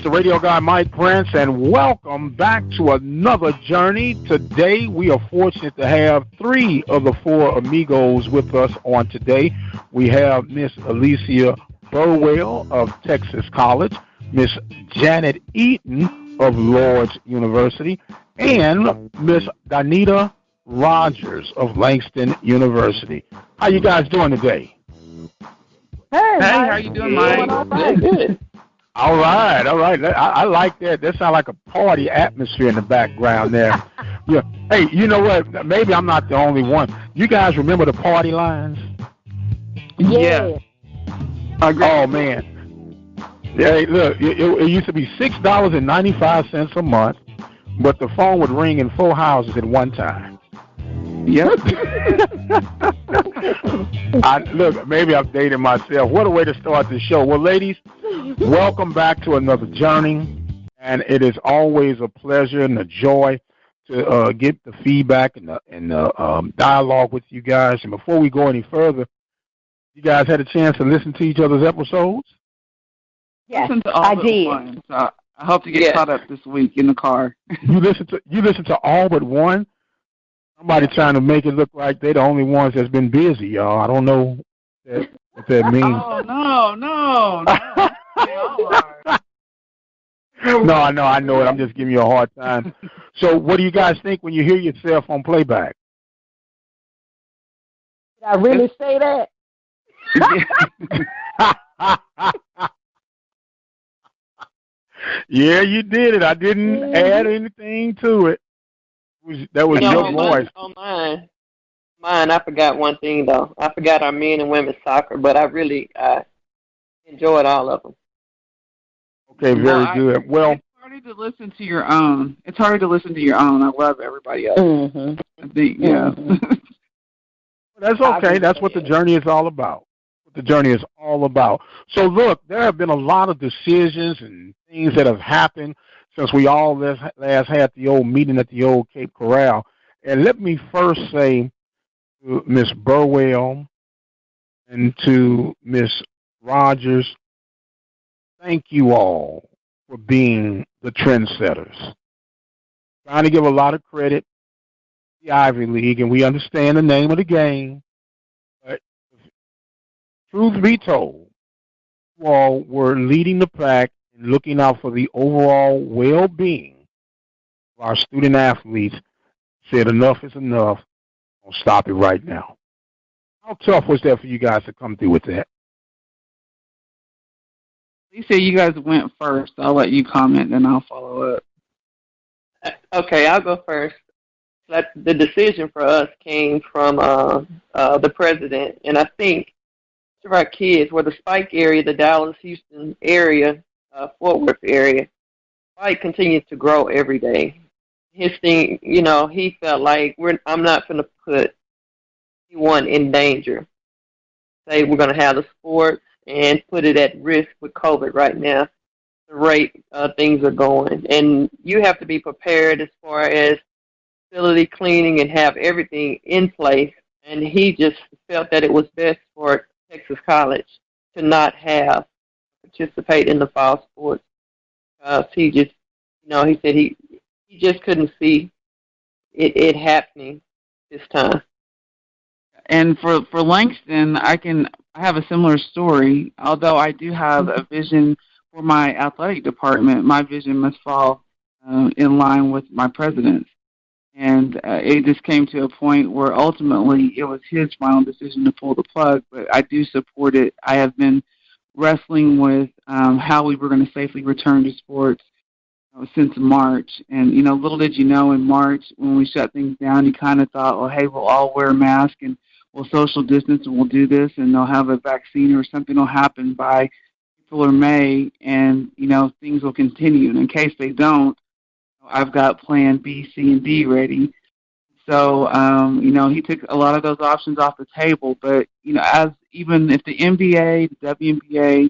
the radio guy Mike Prince, and welcome back to another journey. Today, we are fortunate to have three of the four amigos with us on today. We have Miss Elissa Burwell of Texas College, Miss Janet Eaton of Lourdes University, and Miss Donnita Rogers of Langston University. How you guys doing today? Hey, how you doing, Mike? Good. All right. I like that. That sounds like a party atmosphere in the background there. Yeah. Hey, you know what? Maybe I'm not the only one. You guys remember the party lines? Yeah. Oh, man. Yeah, look, it used to be $6.95 a month, but the phone would ring in 4 houses at one time. Yep. Look, maybe I'm dating myself. What a way to start the show. Well, ladies, welcome back to another journey, and it is always a pleasure and a joy to get the feedback and the dialogue with you guys. And before we go any further, you guys had a chance to listen to each other's episodes? Yes, Listen to all I but did. one. So I hope to get caught up this week in the car. You listen to all but one? Somebody trying to make it look like they're the only ones that's been busy, y'all. I don't know what that means. Oh, no. No, I know it. I'm just giving you a hard time. So what do you guys think when you hear yourself on playback? Did I really say that? Yeah, you did it. I didn't add anything to it. That was your voice. On mine, I forgot one thing, though. I forgot our men and women's soccer, but I really enjoyed all of them. Okay, very good. Well, it's hard to listen to your own. I love everybody else. Mm-hmm. I think, yeah. Mm-hmm. That's okay. That's what the journey is all about. So, look, there have been a lot of decisions and things that have happened since we all last had the old meeting at the old Cape Corral. And let me first say to Miss Burwell and to Miss Rogers, thank you all for being the trendsetters. Trying to give a lot of credit to the Ivy League, and we understand the name of the game. But truth be told, you all were leading the pack and looking out for the overall well-being of our student athletes. Said enough is enough. I'll stop it right now. How tough was that for you guys to come through with that? You say you guys went first. I'll let you comment, then I'll follow up. Okay, I'll go first. The decision for us came from the president, and I think to our kids, where the Spike area, the Dallas, Houston area, Fort Worth area, Spike continues to grow every day. His thing, he felt like I'm not going to put anyone in danger. Say we're going to have the sports and put it at risk with COVID right now. The rate things are going, and you have to be prepared as far as facility cleaning and have everything in place. And he just felt that it was best for Texas College to not participate in the fall sports. He just, he said he just couldn't see it happening this time. And for Langston, I have a similar story. Although I do have a vision for my athletic department, my vision must fall in line with my president's. And it just came to a point where ultimately it was his final decision to pull the plug, but I do support it. I have been wrestling with how we were going to safely return to sports since March. And, little did you know, in March when we shut things down, you kind of thought, well, hey, we'll all wear a mask and we'll social distance and we'll do this and they'll have a vaccine or something will happen by April or May and, things will continue. And in case they don't, I've got plan B, C, and D ready. So, he took a lot of those options off the table. But, as even if the NBA, the WNBA,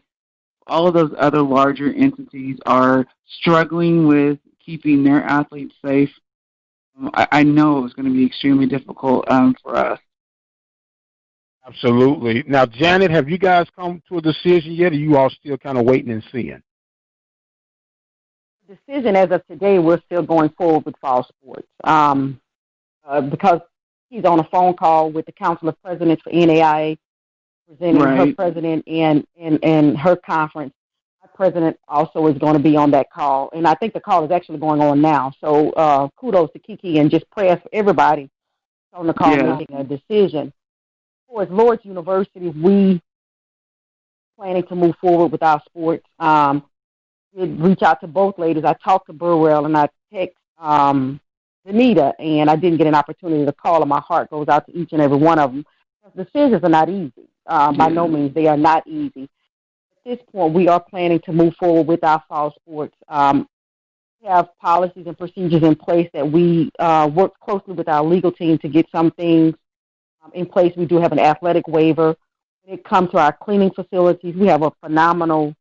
all of those other larger entities are struggling with keeping their athletes safe, I know it was going to be extremely difficult for us. Absolutely. Now, Janet, have you guys come to a decision yet, or are you all still kind of waiting and seeing? decision as of today, we're still going forward with fall sports because he's on a phone call with the Council of Presidents for NAIA, presenting her president and her conference. Our president also is going to be on that call, and I think the call is actually going on now. So kudos to Kiki, and just prayers for everybody on the call making a decision. For as Lourdes University, we planning to move forward with our sports. Did reach out to both ladies. I talked to Burwell and I text Donnita, and I didn't get an opportunity to call her. My heart goes out to each and every one of them. The decisions are not easy. By no means, they are not easy. At this point, we are planning to move forward with our fall sports. We have policies and procedures in place that we work closely with our legal team to get some things in place. We do have an athletic waiver. When it comes to our cleaning facilities, we have a phenomenal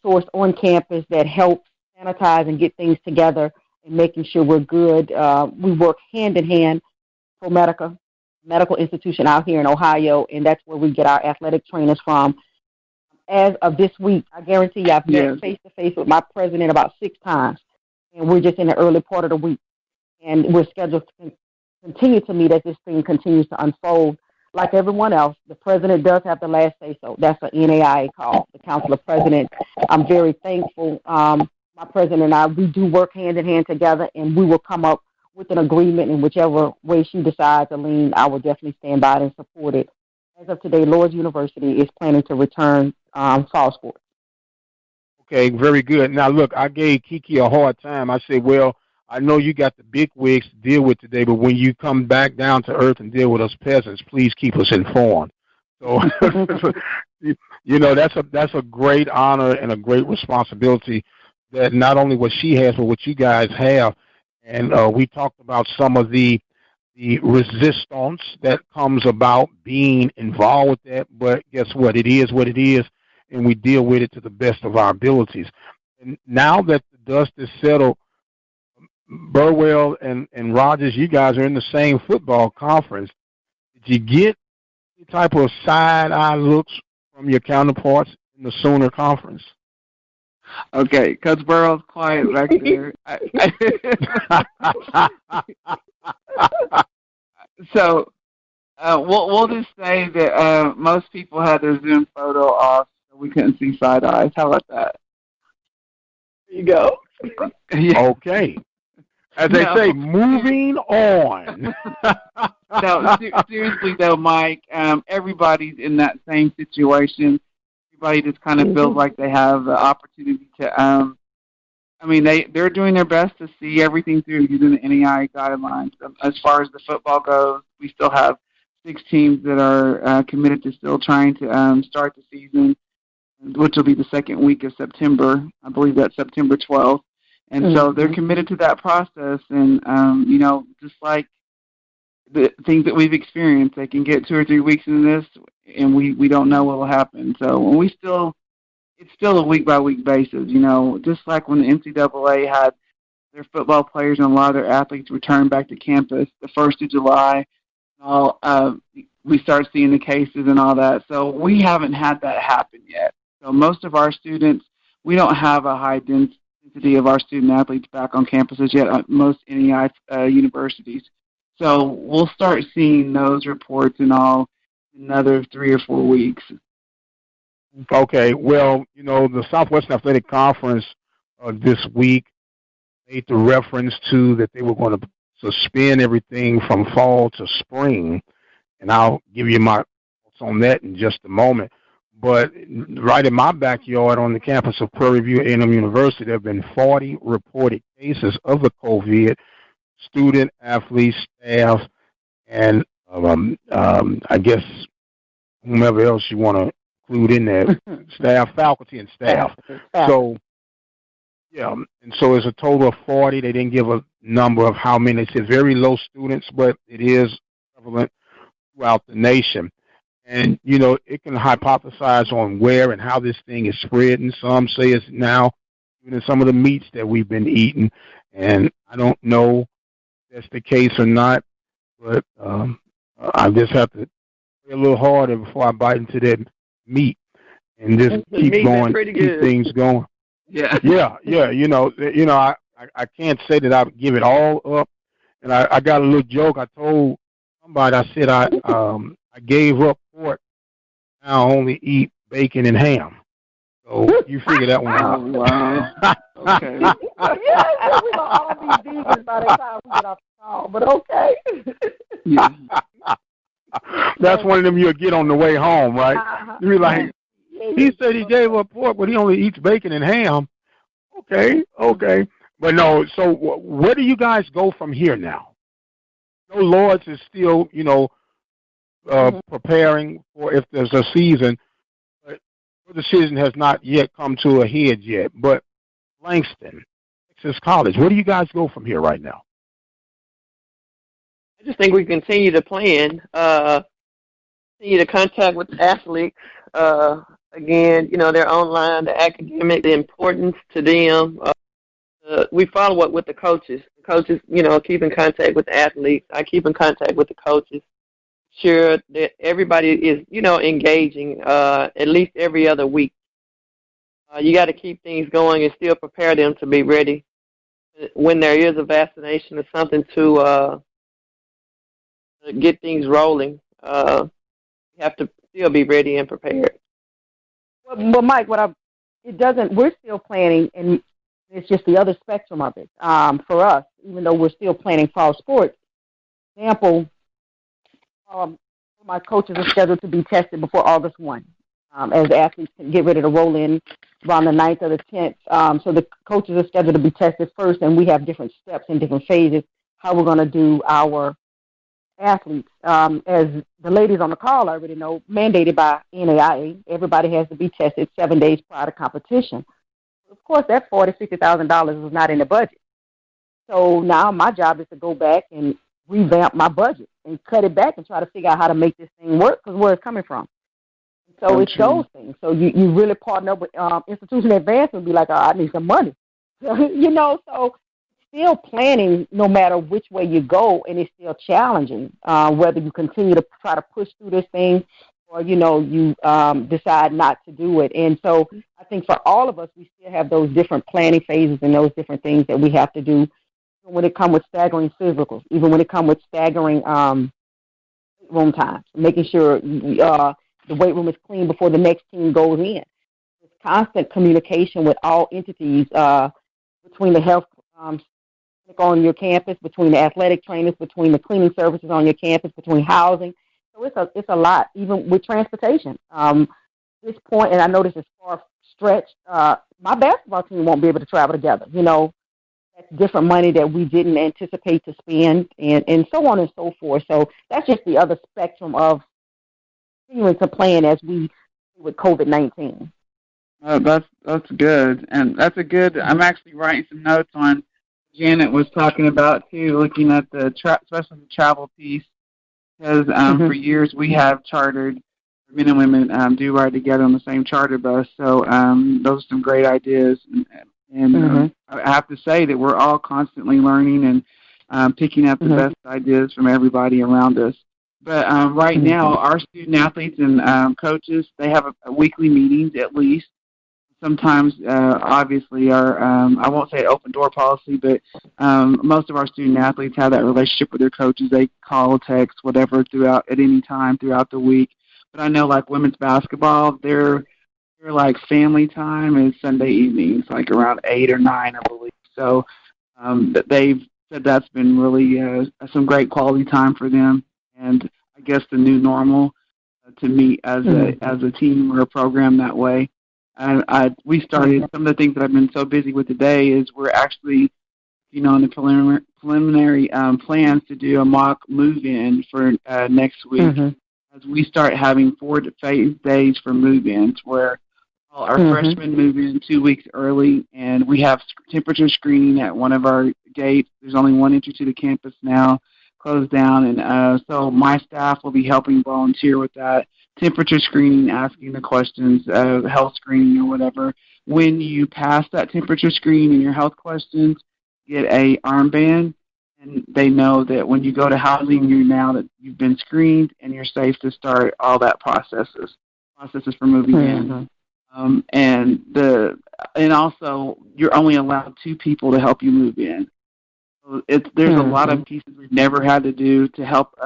source on campus that helps sanitize and get things together and making sure we're good. We work hand in hand for medical institution out here in Ohio, and that's where we get our athletic trainers from. As of this week, I guarantee you I've met face-to-face with my president about 6 times, and we're just in the early part of the week. And we're scheduled to continue to meet as this thing continues to unfold. Like everyone else, the president does have the last say-so. That's an NAIA call, the Council of Presidents. I'm very thankful. My president and I, we do work hand in hand together, and we will come up with an agreement in whichever way she decides to lean. I will definitely stand by it and support it. As of today, Lourdes University is planning to return fall sports. Okay, very good. Now, look, I gave Kiki a hard time. I said, well, I know you got the big wigs to deal with today, but when you come back down to earth and deal with us peasants, please keep us informed. So, you know, that's a great honor and a great responsibility that not only what she has, but what you guys have. And we talked about some of the resistance that comes about being involved with that. But guess what? It is what it is, and we deal with it to the best of our abilities. And now that the dust is settled, Burwell and Rogers, you guys are in the same football conference. Did you get any type of side-eye looks from your counterparts in the Sooner Conference? Okay, Coach Burrow's quiet back there. So we'll just say that most people had their Zoom photo off, so we couldn't see SideEyes. How about that? There you go. Okay. As they say, moving on. No, seriously though, Mike, everybody's in that same situation. Everybody just kind of feels like they have the opportunity to, they're doing their best to see everything through using the NAIA guidelines. As far as the football goes, we still have 6 teams that are committed to still trying to start the season, which will be the second week of September. I believe that's September 12th. And so they're committed to that process. And, just like the things that we've experienced, they can get 2 or 3 weeks into this, and we don't know what will happen. So it's still a week-by-week basis, just like when the NCAA had their football players and a lot of their athletes return back to campus the 1st of July. We start seeing the cases and all that. So we haven't had that happen yet. So most of our students, we don't have a high density of our student athletes back on campuses yet at most NAIA universities. So we'll start seeing those reports in another 3 or 4 weeks. Okay. Well, the Southwestern Athletic Conference this week made the reference to that they were going to suspend everything from fall to spring, and I'll give you my thoughts on that in just a moment. But right in my backyard on the campus of Prairie View A&M University, there have been 40 reported cases of the COVID, student, athletes, staff, and I guess whomever else you want to include in there, staff, faculty, and staff. So, and so it's a total of 40. They didn't give a number of how many. They said very low students, but it is prevalent throughout the nation. And, it can hypothesize on where and how this thing is spreading. Some say it's now even in some of the meats that we've been eating. And I don't know if that's the case or not, but I just have to play a little harder before I bite into that meat and just keep going, keep things going. Yeah. Yeah. I can't say that I would give it all up. And I got a little joke. I told somebody, I said I gave up pork. Now I only eat bacon and ham. So you figure that one out. Oh, wow. Okay. Yeah, we're going to all be vegans by the time we get off the call, but okay. Yeah. That's one of them you'll get on the way home, right? You'll be like, he said he gave up pork, but he only eats bacon and ham. Okay. But no, so where do you guys go from here now? No, Lourdes is still, preparing for if there's a season. But the season has not yet come to a head yet. But Langston, Texas College, where do you guys go from here right now? I just think we continue to plan, continue to contact with athletes. Again, they're online, the academic, the importance to them. We follow up with the coaches. The coaches, keep in contact with the athletes. I keep in contact with the coaches. Sure that everybody is, engaging at least every other week. You got to keep things going and still prepare them to be ready when there is a vaccination or something to get things rolling. You have to still be ready and prepared. Well, Mike, we're still planning, and it's just the other spectrum of it for us, even though we're still planning fall sports. For example, my coaches are scheduled to be tested before August 1, as athletes can get ready to roll in around the 9th or the 10th. So the coaches are scheduled to be tested first, and we have different steps and different phases how we're going to do our athletes. As the ladies on the call already know, mandated by NAIA, everybody has to be tested 7 days prior to competition. Of course, that $40,000, $50,000 is not in the budget. So now my job is to go back and revamp my budget and cut it back and try to figure out how to make this thing work because where it's coming from. So it's those things. So you really partner up with Institution Advance and be like, I need some money. So still planning no matter which way you go, and it's still challenging, whether you continue to try to push through this thing or, you decide not to do it. And so I think for all of us, we still have those different planning phases and those different things that we have to do when it comes with staggering physicals, even when it comes with staggering room times, making sure the weight room is clean before the next team goes in. There's constant communication with all entities between the health on your campus, between the athletic trainers, between the cleaning services on your campus, between housing. So it's a lot, even with transportation. This point, and I know this is far stretched, my basketball team won't be able to travel together. That's different money that we didn't anticipate to spend, and so on and so forth. So that's just the other spectrum of continuing to plan as we with COVID-19. That's good, and that's a good. I'm actually writing some notes on. Janet was talking about too, looking at the especially the travel piece, because for years we have chartered men and women do ride together on the same charter bus. So those are some great ideas, and I have to say that we're all constantly learning and picking up the best ideas from everybody around us. But right now, our student athletes and coaches, they have a weekly meetings at least. Sometimes, obviously, our I won't say open door policy, but most of our student athletes have that relationship with their coaches. They call, text, whatever, at any time throughout the week. But I know, like women's basketball, their like family time is Sunday evenings, like around 8 or 9, I believe. So they've said that's been really some great quality time for them, and I guess the new normal to meet as a team or a program that way. We started, some of the things that I've been so busy with today is we're actually, on the preliminary plans to do a mock move-in for next week as we start having 4 phase days for move-ins where all our freshmen move in 2 weeks early, and we have temperature screening at one of our gates. There's only one entry to the campus now, closed down, and so my staff will be helping volunteer with that. Temperature screening, asking the questions, health screening or whatever. When you pass that temperature screening and your health questions, get a armband, and they know that when you go to housing, you now that you've been screened and you're safe to start all that processes for moving in. and also you're only allowed 2 people to help you move in. So there's a lot of pieces we've never had to do to help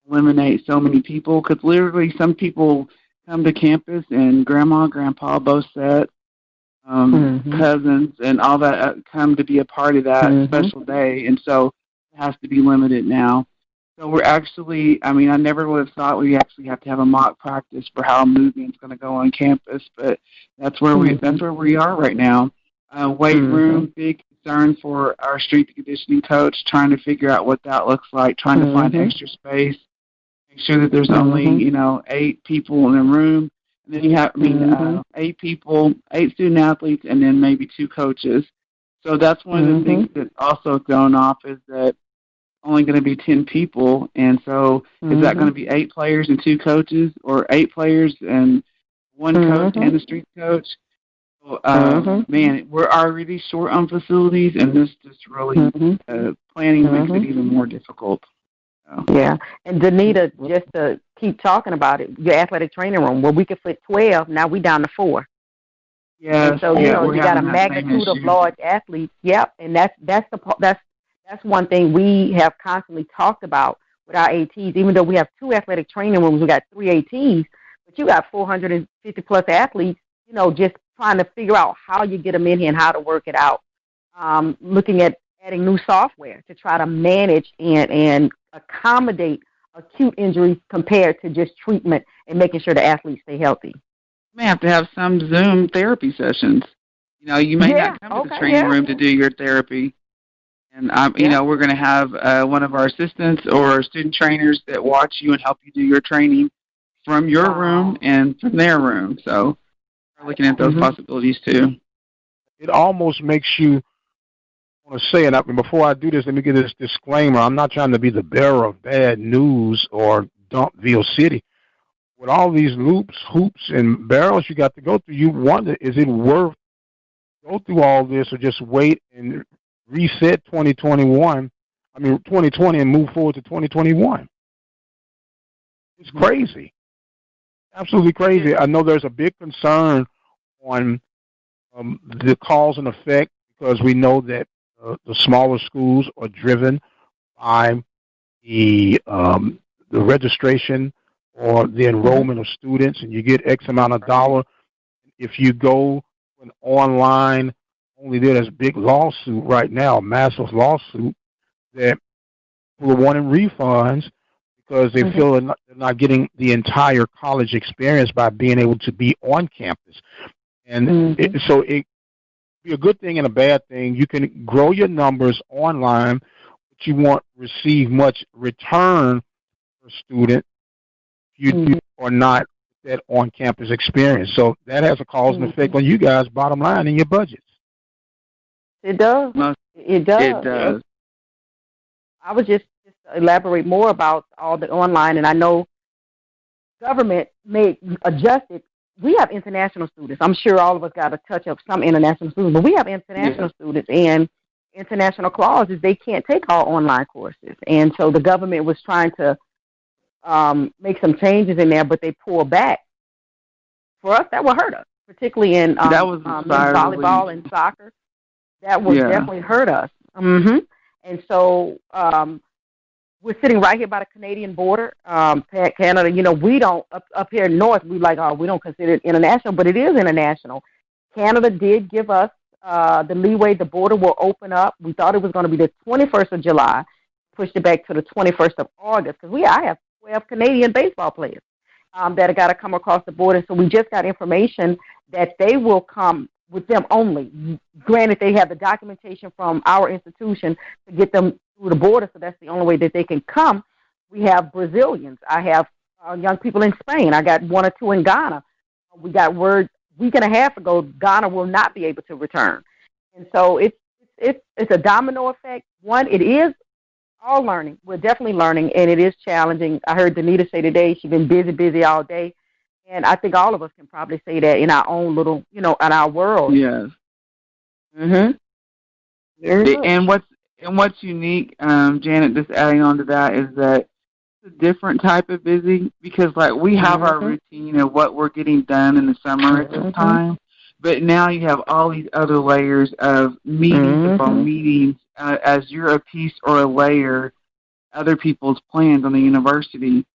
eliminate so many people, because literally some people come to campus and grandma, grandpa, both sets, cousins, and all that come to be a part of that special day, and so it has to be limited now. So we're actually, I never would have thought we actually have to have a mock practice for how moving is going to go on campus, but that's where we are right now. Weight room, big concern for our strength conditioning coach, trying to figure out what that looks like, trying to find extra space, make sure that there's only 8 people in a room, and then you have 8 people, 8 student athletes, and then maybe 2 coaches. So that's one of the things that's also thrown off, is that only going to be 10 people, and so is that going to be 8 players and 2 coaches, or 8 players and 1 coach and a strength coach? So, man, we're already short on facilities, and this just really planning makes it even more difficult. So. Yeah, and Donnita, just to keep talking about it, your athletic training room, where we could fit 12, now we down to 4. Yeah, so you got a magnitude of large athletes. Yep, and that's one thing we have constantly talked about with our ATs. Even though we have 2 athletic training rooms, we got 3 ATs, but you got 450 plus athletes. Just trying to figure out how you get them in here and how to work it out. Looking at adding new software to try to manage and accommodate acute injuries compared to just treatment and making sure the athletes stay healthy. You may have to have some Zoom therapy sessions. You may not come to the training room to do your therapy. And, we're going to have one of our assistants or student trainers that watch you and help you do your training from your room and from their room. So we're looking at those possibilities, too. It almost makes you want to say, and before I do this, let me give this disclaimer. I'm not trying to be the bearer of bad news or Dumpville City. With all these loops, hoops, and barrels you got to go through, you wonder, is it worth go through all this or just wait and reset 2020 and move forward to 2021. It's crazy. Absolutely crazy. I know there's a big concern on the cause and effect, because we know that the smaller schools are driven by the registration or the enrollment of students, and you get X amount of dollar. If you go an online, only there's a big lawsuit right now, a massive lawsuit, that people are wanting refunds because they feel they're not getting the entire college experience by being able to be on campus. And so it be a good thing and a bad thing. You can grow your numbers online, but you won't receive much return per student if you are not that on-campus experience. So that has a cause and effect on you guys' bottom line in your budgets. It does. It does. It does. I was just elaborate more about all the online, and I know government may adjust it. We have international students. I'm sure all of us got a touch of some international students, but we have international students, and international clauses, they can't take our online courses. And so the government was trying to make some changes in there, but they pulled back. For us, that would hurt us, particularly in volleyball and soccer. That would definitely hurt us. And so we're sitting right here by the Canadian border, Canada. We don't, up here north, we don't consider it international, but it is international. Canada did give us the leeway. The border will open up. We thought it was going to be the 21st of July, pushed it back to the 21st of August, because I have 12 Canadian baseball players that have got to come across the border. So we just got information that they will come with them only. Granted, they have the documentation from our institution to get them through the border, so that's the only way that they can come. We have Brazilians. I have young people in Spain. I got 1 or 2 in Ghana. We got word a week and a half ago Ghana will not be able to return. And so it's a domino effect. One, it is all learning. We're definitely learning, and it is challenging. I heard Donnita say today she's been busy all day. And I think all of us can probably say that in our own little, in our world. Yes. And what's unique, Janet, just adding on to that, is that a different type of busy because, like, we have our routine of what we're getting done in the summer at this time, but now you have all these other layers of meetings upon meetings as you're a piece or a layer other people's plans on the university.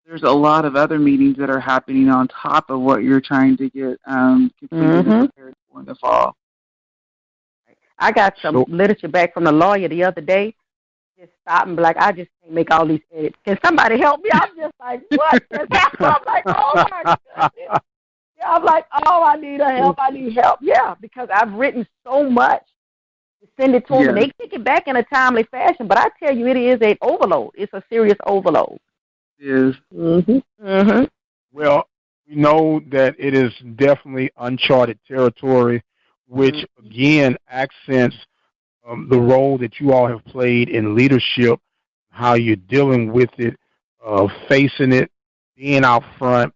There's a lot of other meetings that are happening on top of what you're trying to get completed and prepared for in the fall. I got some literature back from the lawyer the other day. Just stop and be like, I just can't make all these edits. Can somebody help me? I'm just like, what? I'm like, oh my goodness. Yeah, I'm like, oh, I need help. I need help. Yeah, because I've written so much to send it to them, and they take it back in a timely fashion. But I tell you, it is an overload. It's a serious overload. It is. Well, we know that it is definitely uncharted territory, which again accents the role that you all have played in leadership, how you're dealing with it, facing it, being out front,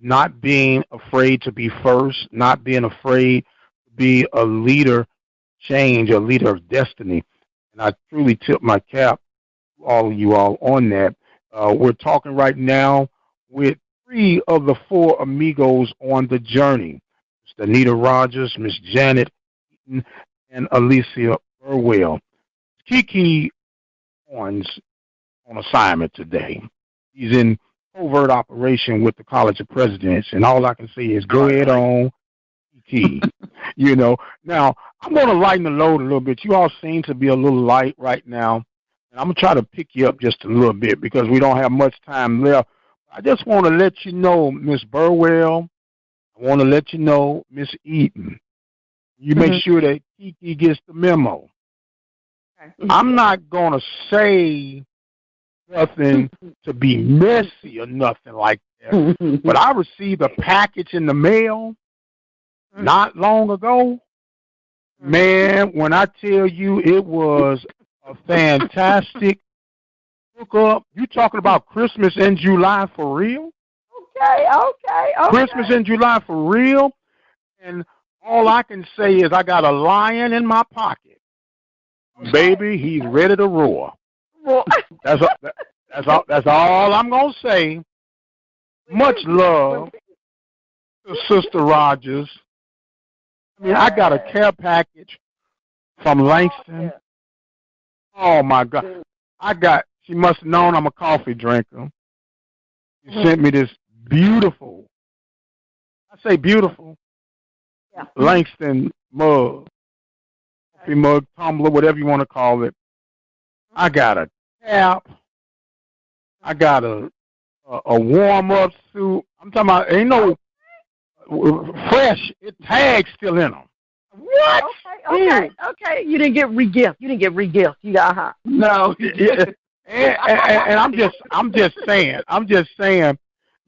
not being afraid to be first, not being afraid to be a leader, change, a leader of destiny. And I truly tip my cap to all of you all on that. We're talking right now with 3 of the 4 amigos on the journey. Miss Donnita Rogers, Miss Janet Eaton, and Elissa Burwell. Kiki on assignment today. He's in covert operation with the College of Presidents, and all I can say is go ahead on, Kiki. You know. Now, I'm going to lighten the load a little bit. You all seem to be a little light right now, and I'm going to try to pick you up just a little bit because we don't have much time left. I just want to let you know, Miss Burwell, I want to let you know, Miss Eaton, you make sure that Kiki gets the memo. I'm not going to say nothing to be messy or nothing like that, but I received a package in the mail not long ago. Man, when I tell you it was a fantastic hookup, you talking about Christmas in July for real? Okay. Christmas in July for real, and all I can say is I got a lion in my pocket. Baby, he's ready to roar. That's all I'm going to say. Much love to Sister Rogers. I mean, I got a care package from Langston. Oh, my God. She must have known I'm a coffee drinker. She sent me this beautiful, I say beautiful, Langston mug, coffee mug, tumbler, whatever you want to call it. I got a cap. I got a warm-up suit. I'm talking about, ain't no fresh. It tags still in them. What? Okay. You didn't get re-gift. You got No. And I'm just saying,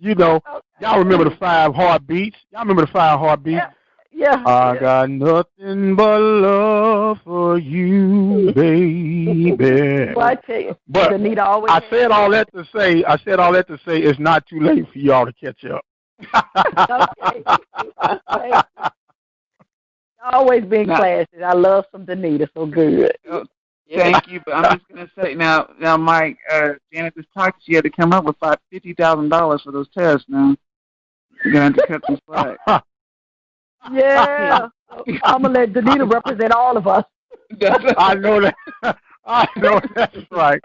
you know, y'all remember the 5 heartbeats? Y'all remember the 5 heartbeats? Yeah. I got nothing but love for you, baby. Well, I tell you, but Donnita always I said all that to say it's not too late for y'all to catch up. Okay. Always been classy. I love some Donnita, so good. Thank you, but I'm just going to say now, Mike, Janet just talked. She had to come up with $50,000 for those tests. Now you're going to have to cut some slack. Yeah, I'm gonna let Donnita represent all of us. I know that. I know that's right.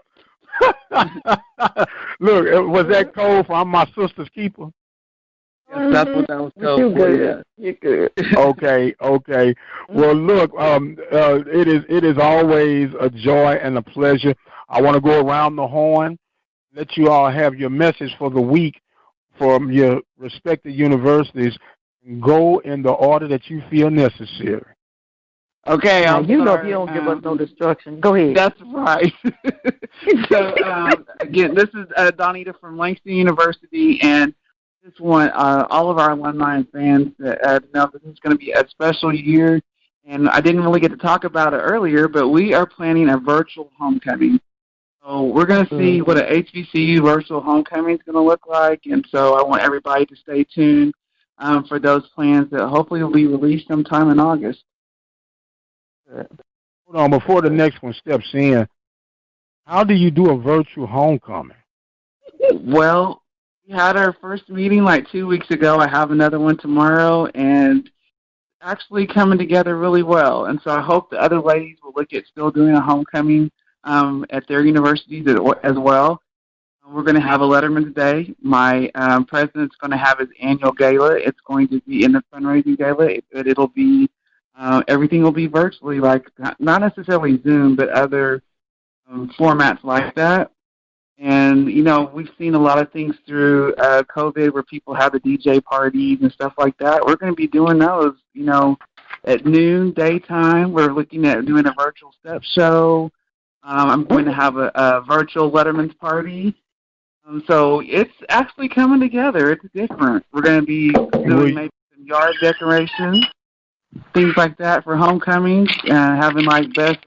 Look, was that code for I'm my sister's keeper? Yes, that's what that was code for. Yeah. You're good. Okay. Well, look, it is always a joy and a pleasure. I want to go around the horn, let you all have your message for the week from your respective universities. Go in the order that you feel necessary. Okay, now, if you don't give us no destruction, go ahead. That's right. So, again, this is Donnita from Langston University, and just want all of our alumni and fans to know that this is going to be a special year. And I didn't really get to talk about it earlier, but we are planning a virtual homecoming. So we're going to see what an HBCU virtual homecoming is going to look like, and so I want everybody to stay tuned for those plans that hopefully will be released sometime in August. Hold on, before the next one steps in, how do you do a virtual homecoming? Well, we had our first meeting like 2 weeks ago. I have another one tomorrow, and actually coming together really well. And so I hope the other ladies will look at still doing a homecoming at their universities as well. We're going to have a Letterman's Day. My president's going to have his annual gala. It's going to be in the fundraising gala, but it'll be everything will be virtually, like not necessarily Zoom, but other formats like that. And, you know, we've seen a lot of things through COVID where people have the DJ parties and stuff like that. We're going to be doing those, you know, at noon, daytime. We're looking at doing a virtual step show. I'm going to have a virtual Letterman's party. So it's actually coming together. It's different. We're going to be doing maybe some yard decorations, things like that for homecomings, having like best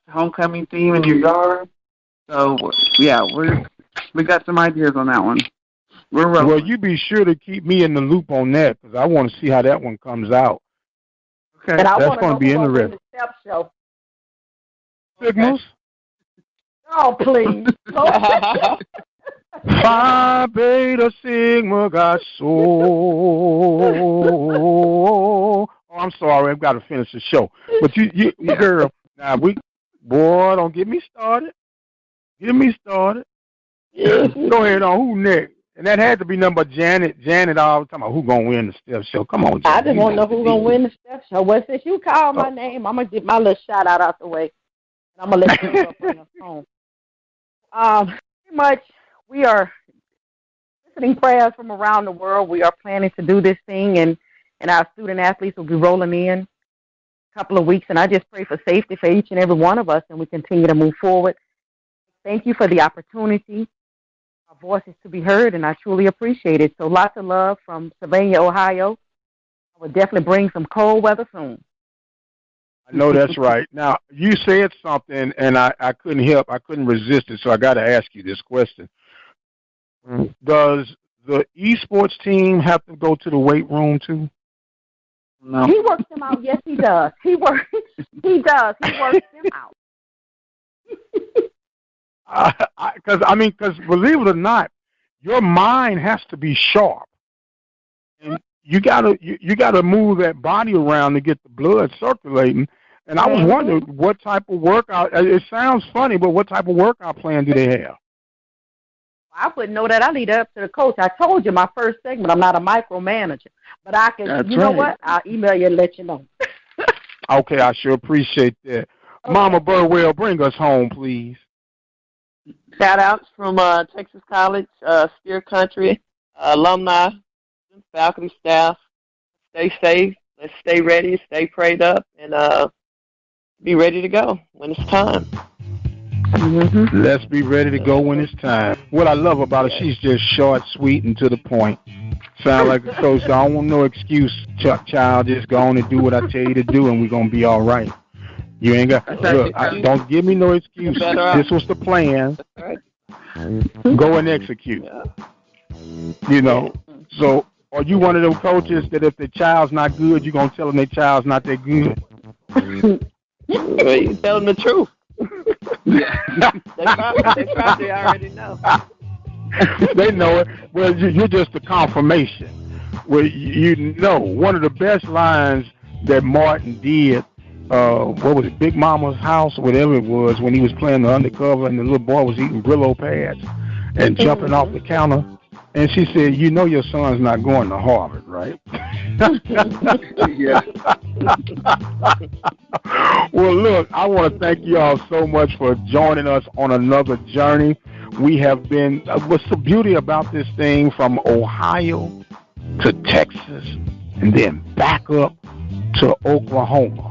homecoming theme in your yard. So yeah, we got some ideas on that one. Well, you be sure to keep me in the loop on that because I want to see how that one comes out. Okay, and that's going to be interesting. Step show. Signals? Oh, please. Phi Beta Sigma got soul. Oh, I'm sorry, I've got to finish the show. But you girl, now boy, don't get me started. Get me started. Go ahead on. Who next? And that had to be number Janet. Janet always talking about who gonna win the step show. Come on, Janet. I just want to know who's gonna win the step show. Well, since you called my name, I'm gonna get my little shout out the way. I'm gonna let you up on the phone. Pretty much, we are listening prayers from around the world. We are planning to do this thing, and our student athletes will be rolling in a couple of weeks. And I just pray for safety for each and every one of us, and we continue to move forward. Thank you for the opportunity. Our voices to be heard, and I truly appreciate it. So lots of love from Sylvania, Ohio. I will definitely bring some cold weather soon. I know that's right. Now, you said something, and I couldn't help. I couldn't resist it, so I got to ask you this question. Does the esports team have to go to the weight room, too? No. He works them out. Yes, he does. He does. He works them out. Because believe it or not, your mind has to be sharp, and you gotta move that body around to get the blood circulating. And I was wondering what type of workout. It sounds funny, but what type of workout plan do they have? I wouldn't know that. I leave it up to the coach. I told you my first segment. I'm not a micromanager, but I can. That's know what? I'll email you and let you know. Okay, I sure appreciate that. Okay. Mama Burwell, bring us home, please. Shout-outs from Texas College, Steer Country, alumni, faculty, staff. Stay safe. Let's stay ready, stay prayed up, and be ready to go when it's time. Mm-hmm. Let's be ready to go when it's time. What I love about her, she's just short, sweet, and to the point. Sound like a coach. I don't want no excuse, child. Just go on and do what I tell you to do, and we're going to be all right. You ain't got look. Don't give me no excuse. This was the plan. Right. Go and execute. Yeah. You know. So, are you one of those coaches that if the child's not good, you're gonna tell them their child's not that good? You tell them the truth. they probably already know. They know it. Well, you're just a confirmation. Well, you know, one of the best lines that Martin did. What was it, Big Mama's house, whatever it was, when he was playing the undercover and the little boy was eating Brillo pads and jumping off the counter. And she said, you know your son's not going to Harvard, right? Yeah. Well, look, I want to thank you all so much for joining us on another journey. We have been, what's the beauty about this thing, from Ohio to Texas and then back up to Oklahoma.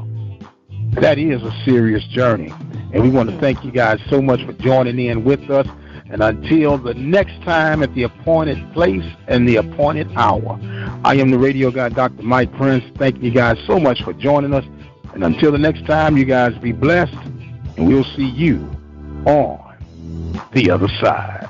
That is a serious journey, and we want to thank you guys so much for joining in with us. And until the next time at the appointed place and the appointed hour, I am the radio guy, Dr. Mike Prince. Thank you guys so much for joining us. And until the next time, you guys be blessed, and we'll see you on the other side.